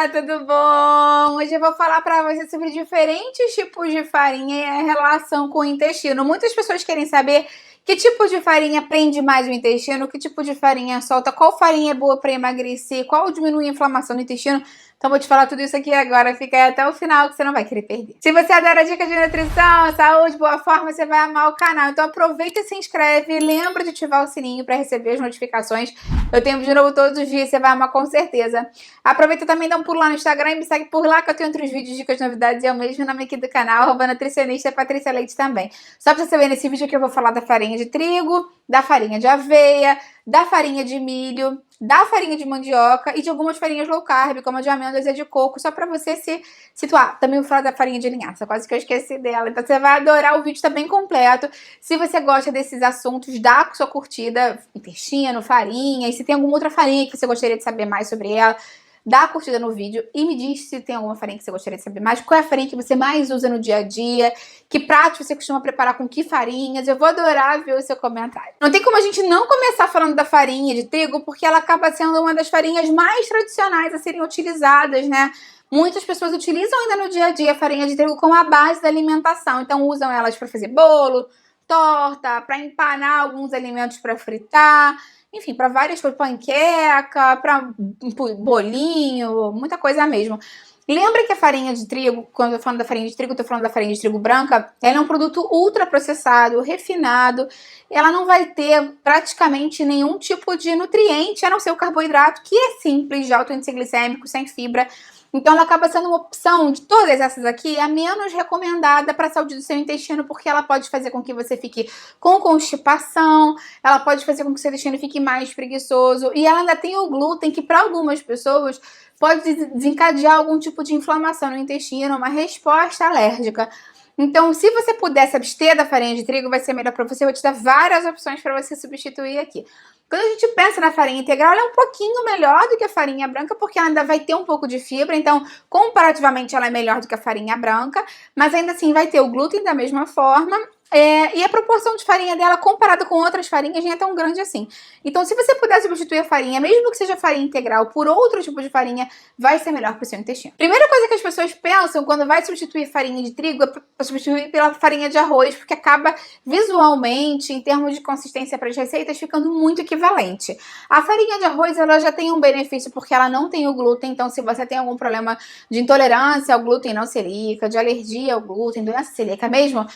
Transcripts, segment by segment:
Olá, tudo bom? Hoje eu vou falar para você sobre diferentes tipos de farinha e a relação com o intestino. Muitas pessoas querem saber que tipo de farinha prende mais o intestino, que tipo de farinha solta, qual farinha é boa para emagrecer, qual diminui a inflamação no intestino. Então vou te falar tudo isso aqui agora, fica aí até o final que você não vai querer perder. Se você adora dicas de nutrição, saúde, boa forma, você vai amar o canal. Então aproveita e se inscreve, lembra de ativar o sininho para receber as notificações. Eu tenho vídeo novo todos os dias, você vai amar com certeza. Aproveita também, dá um pulo lá no Instagram e me segue por lá que eu tenho outros vídeos, dicas, novidades e é o mesmo nome aqui do canal, @nutricionista Patrícia Leite também. Só pra você saber, nesse vídeo aqui eu vou falar da farinha de trigo, da farinha de aveia, da farinha de milho, da farinha de mandioca e de algumas farinhas low carb, como a de amêndoas e a de coco, só pra você se situar. Também vou falar da farinha de linhaça, quase que eu esqueci dela. Então você vai adorar, o vídeo tá bem completo. Se você gosta desses assuntos, dá sua curtida, intestino, farinha, e se tem alguma outra farinha que você gostaria de saber mais sobre ela, dá a curtida no vídeo e me diz se tem alguma farinha que você gostaria de saber mais, qual é a farinha que você mais usa no dia a dia, que prato você costuma preparar com que farinhas. Eu vou adorar ver o seu comentário. Não tem como a gente não começar falando da farinha de trigo, porque ela acaba sendo uma das farinhas mais tradicionais a serem utilizadas, né? Muitas pessoas utilizam ainda no dia a dia a farinha de trigo como a base da alimentação, então usam elas para fazer bolo, torta, para empanar alguns alimentos para fritar, enfim, para várias coisas, panqueca, para bolinho, muita coisa mesmo. Lembra que a farinha de trigo, quando eu tô falando da farinha de trigo, eu tô falando da farinha de trigo branca, ela é um produto ultraprocessado, refinado, ela não vai ter praticamente nenhum tipo de nutriente, a não ser o carboidrato, que é simples, de alto índice glicêmico, sem fibra. Então ela acaba sendo uma opção de todas essas aqui, a menos recomendada para a saúde do seu intestino, porque ela pode fazer com que você fique com constipação, ela pode fazer com que o seu intestino fique mais preguiçoso, e ela ainda tem o glúten, que para algumas pessoas pode desencadear algum tipo de inflamação no intestino, uma resposta alérgica. Então, se você puder se abster da farinha de trigo, vai ser melhor para você. Eu vou te dar várias opções para você substituir aqui. Quando a gente pensa na farinha integral, ela é um pouquinho melhor do que a farinha branca, porque ela ainda vai ter um pouco de fibra, então, comparativamente, ela é melhor do que a farinha branca, mas ainda assim vai ter o glúten da mesma forma. E a proporção de farinha dela comparada com outras farinhas nem é tão grande assim. Então, se você puder substituir a farinha, mesmo que seja farinha integral, por outro tipo de farinha, vai ser melhor para o seu intestino. Primeira coisa que as pessoas pensam quando vai substituir farinha de trigo é substituir pela farinha de arroz, porque acaba visualmente, em termos de consistência para as receitas, ficando muito equivalente. A farinha de arroz, ela já tem um benefício porque ela não tem o glúten, então se você tem algum problema de intolerância ao glúten não celíaca, de alergia ao glúten, doença celíaca mesmo,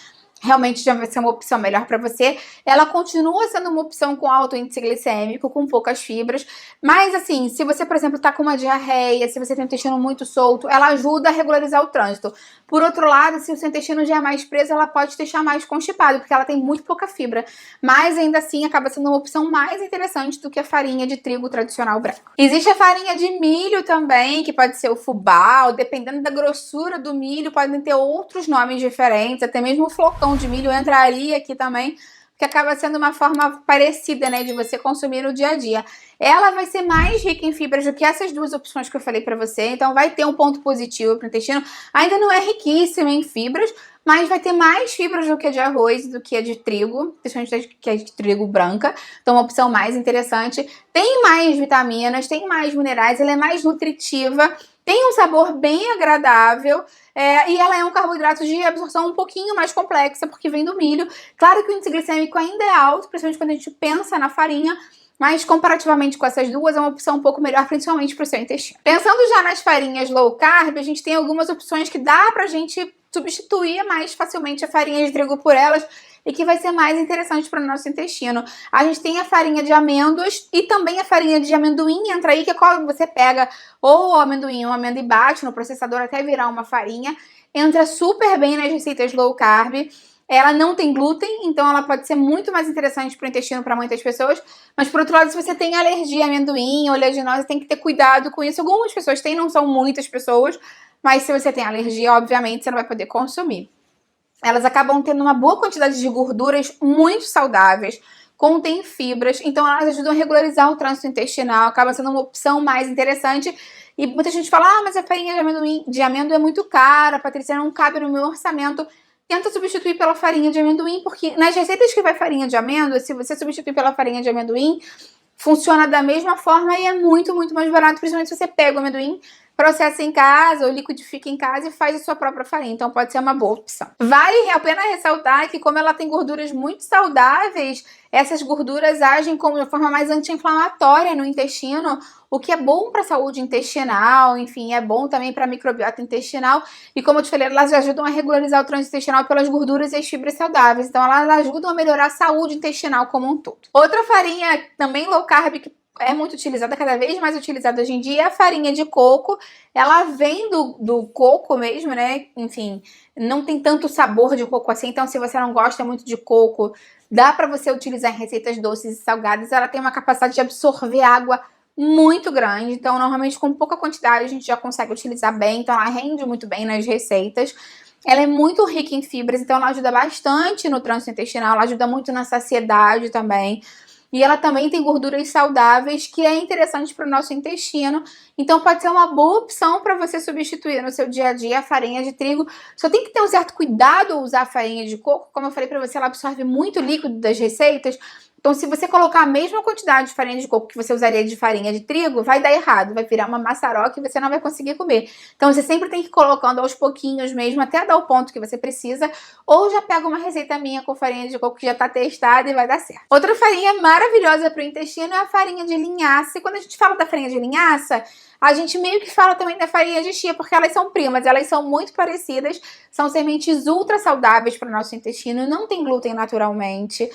realmente já vai ser uma opção melhor para você. Ela continua sendo uma opção com alto índice glicêmico, com poucas fibras, mas assim, se você, por exemplo, tá com uma diarreia, se você tem o intestino muito solto, ela ajuda a regularizar o trânsito. Por outro lado, se o seu intestino já é mais preso, ela pode te deixar mais constipado, porque ela tem muito pouca fibra, mas ainda assim acaba sendo uma opção mais interessante do que a farinha de trigo tradicional branca. Existe a farinha de milho também, que pode ser o fubá, dependendo da grossura do milho, podem ter outros nomes diferentes, até mesmo o flocão de milho entraria aqui também, que acaba sendo uma forma parecida, né, de você consumir no dia a dia. Ela vai ser mais rica em fibras do que essas duas opções que eu falei pra você, então vai ter um ponto positivo pro intestino. Ainda não é riquíssima em fibras, mas vai ter mais fibras do que a de arroz, do que a de trigo, principalmente que a de trigo branca, então uma opção mais interessante. Tem mais vitaminas, tem mais minerais, ela é mais nutritiva, tem um sabor bem agradável, e ela é um carboidrato de absorção um pouquinho mais complexa, porque vem do milho. Claro que o índice glicêmico ainda é alto, principalmente quando a gente pensa na farinha, mas comparativamente com essas duas é uma opção um pouco melhor, principalmente para o seu intestino. Pensando já nas farinhas low carb, a gente tem algumas opções que dá pra gente substituir mais facilmente a farinha de trigo por elas, e que vai ser mais interessante para o nosso intestino. A gente tem a farinha de amêndoas e também a farinha de amendoim, entra aí, que é quando você pega ou o amendoim ou a amêndoa e bate no processador até virar uma farinha. Entra super bem nas receitas low carb. Ela não tem glúten, então ela pode ser muito mais interessante para o intestino para muitas pessoas. Mas, por outro lado, se você tem alergia a amendoim ou oleaginosa, tem que ter cuidado com isso. Algumas pessoas têm, não são muitas pessoas, mas se você tem alergia, obviamente, você não vai poder consumir. Elas acabam tendo uma boa quantidade de gorduras muito saudáveis, contém fibras, então elas ajudam a regularizar o trânsito intestinal, acaba sendo uma opção mais interessante. E muita gente fala, mas a farinha de amêndoa é muito cara, Patrícia, não cabe no meu orçamento. Tenta substituir pela farinha de amendoim, porque nas receitas que vai farinha de amêndoa, se você substituir pela farinha de amendoim, funciona da mesma forma e é muito, muito mais barato, principalmente se você pega o amendoim, processa em casa ou liquidifica em casa e faz a sua própria farinha. Então pode ser uma boa opção. Vale a pena ressaltar que como ela tem gorduras muito saudáveis, essas gorduras agem como de forma mais anti-inflamatória no intestino, o que é bom para a saúde intestinal, enfim, é bom também para a microbiota intestinal. E como eu te falei, elas ajudam a regularizar o trânsito intestinal pelas gorduras e as fibras saudáveis. Então elas ajudam a melhorar a saúde intestinal como um todo. Outra farinha também low carb que é muito utilizada, cada vez mais utilizada hoje em dia, é a farinha de coco. Ela vem do coco mesmo, né? Enfim, não tem tanto sabor de coco assim, então se você não gosta muito de coco, dá para você utilizar em receitas doces e salgadas. Ela tem uma capacidade de absorver água muito grande, então normalmente com pouca quantidade a gente já consegue utilizar bem, então ela rende muito bem nas receitas. Ela é muito rica em fibras, então ela ajuda bastante no trânsito intestinal, ela ajuda muito na saciedade também. E ela também tem gorduras saudáveis, que é interessante para o nosso intestino. Então pode ser uma boa opção para você substituir no seu dia a dia a farinha de trigo. Só tem que ter um certo cuidado ao usar a farinha de coco. Como eu falei para você, ela absorve muito líquido das receitas. Então, se você colocar a mesma quantidade de farinha de coco que você usaria de farinha de trigo, vai dar errado, vai virar uma maçaroca e você não vai conseguir comer. Então, você sempre tem que ir colocando aos pouquinhos mesmo, até dar o ponto que você precisa, ou já pega uma receita minha com farinha de coco que já está testada e vai dar certo. Outra farinha maravilhosa para o intestino é a farinha de linhaça. E quando a gente fala da farinha de linhaça, a gente meio que fala também da farinha de chia, porque elas são primas, elas são muito parecidas, são sementes ultra saudáveis para o nosso intestino, não tem glúten naturalmente,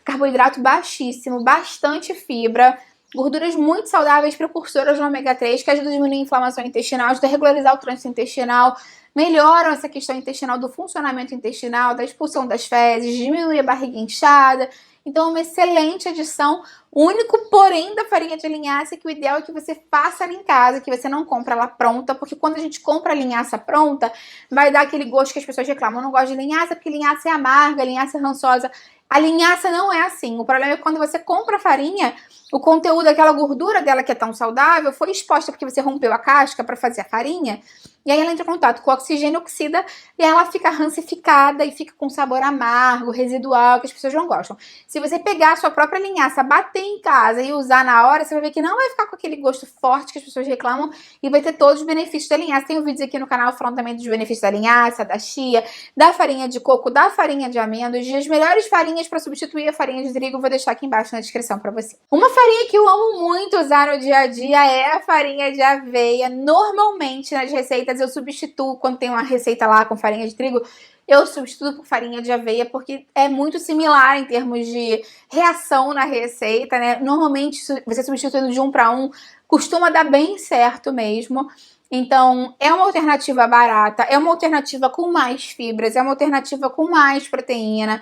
carboidrato baixíssimo, bastante fibra, gorduras muito saudáveis, precursoras do ômega 3, que ajudam a diminuir a inflamação intestinal, ajudam a regularizar o trânsito intestinal, melhoram essa questão intestinal do funcionamento intestinal, da expulsão das fezes, diminui a barriga inchada. Então é uma excelente adição. O único porém da farinha de linhaça é que o ideal é que você faça ela em casa, que você não compra ela pronta, porque quando a gente compra a linhaça pronta, vai dar aquele gosto que as pessoas reclamam. Eu não gosto de linhaça porque linhaça é amarga, linhaça é rançosa. A linhaça não é assim. O problema é que quando você compra a farinha, o conteúdo daquela gordura dela que é tão saudável foi exposta porque você rompeu a casca para fazer a farinha. E aí ela entra em contato com o oxigênio, oxida, e ela fica rancificada e fica com sabor amargo, residual, que as pessoas não gostam. Se você pegar a sua própria linhaça, bater em casa e usar na hora, você vai ver que não vai ficar com aquele gosto forte que as pessoas reclamam e vai ter todos os benefícios da linhaça. Tem vídeos aqui no canal falando também dos benefícios da linhaça, da chia, da farinha de coco, da farinha de amêndoas, e as melhores farinhas para substituir a farinha de trigo, eu vou deixar aqui embaixo na descrição para você. Uma farinha que eu amo muito usar no dia a dia é a farinha de aveia. Normalmente nas receitas eu substituo, quando tem uma receita lá com farinha de trigo, eu substituo por farinha de aveia, porque é muito similar em termos de reação na receita, né? Normalmente, você substituindo de 1 para 1, costuma dar bem certo mesmo. Então, é uma alternativa barata, é uma alternativa com mais fibras, é uma alternativa com mais proteína.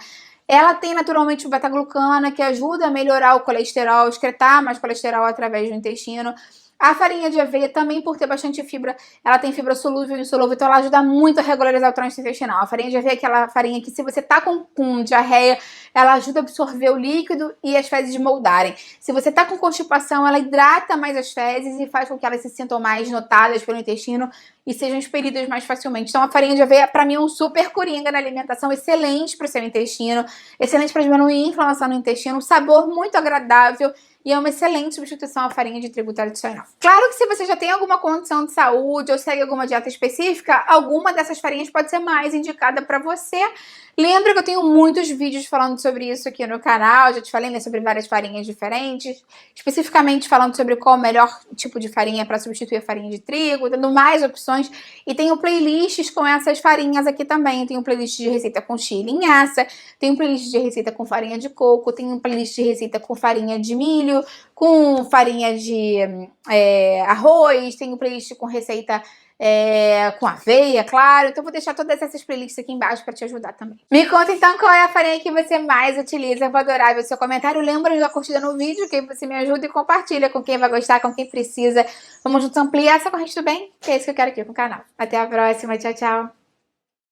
Ela tem naturalmente o beta-glucana, que ajuda a melhorar o colesterol, excretar mais colesterol através do intestino. A farinha de aveia também, por ter bastante fibra, ela tem fibra solúvel e insolúvel, então ela ajuda muito a regularizar o trânsito intestinal. A farinha de aveia é aquela farinha que, se você tá com diarreia, ela ajuda a absorver o líquido e as fezes moldarem. Se você tá com constipação, ela hidrata mais as fezes e faz com que elas se sintam mais notadas pelo intestino e sejam expelidas mais facilmente. Então a farinha de aveia, pra mim, é um super coringa na alimentação, excelente pro seu intestino, excelente para diminuir a inflamação no intestino, um sabor muito agradável. E é uma excelente substituição à farinha de trigo tradicional. Claro que se você já tem alguma condição de saúde ou segue alguma dieta específica, alguma dessas farinhas pode ser mais indicada para você. Lembra que eu tenho muitos vídeos falando sobre isso aqui no canal, já te falei, né, sobre várias farinhas diferentes, especificamente falando sobre qual o melhor tipo de farinha para substituir a farinha de trigo, dando mais opções. E tenho playlists com essas farinhas aqui também. Eu tenho playlist de receita com chia e linhaça, tenho playlist de receita com farinha de coco, tenho playlist de receita com farinha de milho, com farinha de arroz, tenho playlist com receita com aveia, claro. Então vou deixar todas essas playlists aqui embaixo para te ajudar também. Me conta então qual é a farinha que você mais utiliza. Eu vou adorar ver o seu comentário. Lembra de dar curtida no vídeo, que aí você me ajuda e compartilha com quem vai gostar, com quem precisa. Vamos juntos ampliar essa corrente do bem, que é isso que eu quero aqui com o canal. Até a próxima, tchau, tchau.